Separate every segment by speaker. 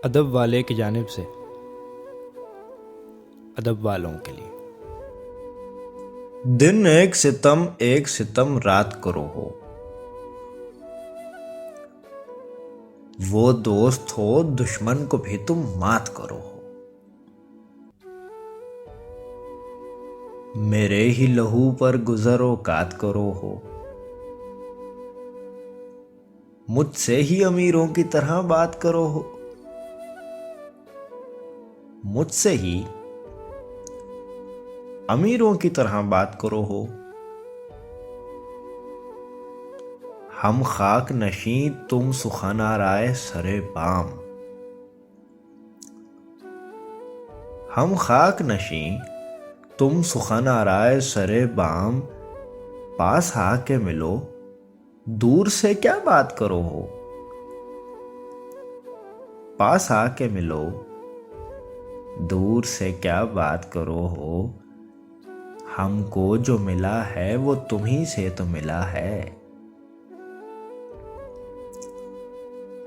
Speaker 1: अदब वाले की जानिब से अदब वालों के लिए।
Speaker 2: दिन एक सितम रात करो हो। वो दोस्त हो दुश्मन को भी तुम मात करो हो। मेरे ही लहू पर गुजरो कात करो हो। मुझसे ही अमीरों की तरह बात करो हो। मुझसे ही अमीरों की तरह बात करो हो। हम खाक नशी तुम सुखन आराए सरे बाम। हम खाक नशी तुम सुखन आराए सरे बाम। पास आके मिलो दूर से क्या बात करो हो। पास आके मिलो दूर से क्या बात करो हो। हमको जो मिला है वो तुम्ही से तो मिला है।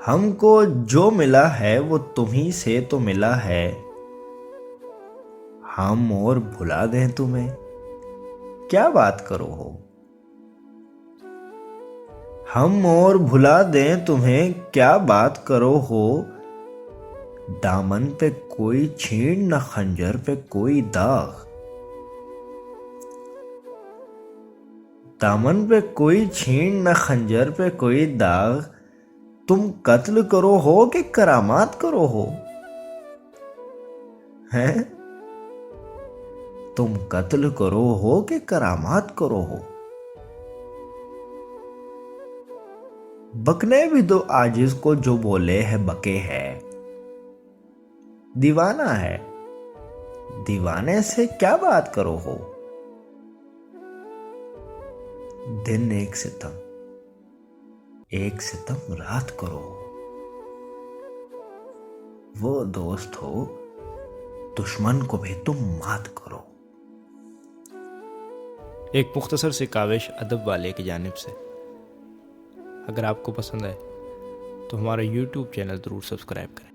Speaker 2: हमको जो मिला है वो तुम्ही से तो मिला है। हम और भुला दें तुम्हें क्या बात करो हो। हम और भुला दें तुम्हें क्या बात करो हो। दामन पे कोई छीन न खंजर पे कोई दाग। दामन पे कोई छीन न खंजर पे कोई दाग। तुम कत्ल करो हो कि करामात करो हो। हैं तुम कत्ल करो हो कि करामात करो हो। बकने भी दो आजिज को जो बोले है बके है। दीवाना है दीवाने से क्या बात करो हो। दिन एक सितम रात करो हो। वो दोस्त हो दुश्मन को भी तुम मात करो।
Speaker 1: एक मुख्तसर सी काविश अदब वाले की जानिब से। अगर आपको पसंद आए तो हमारा YouTube चैनल ज़रूर सब्सक्राइब करें।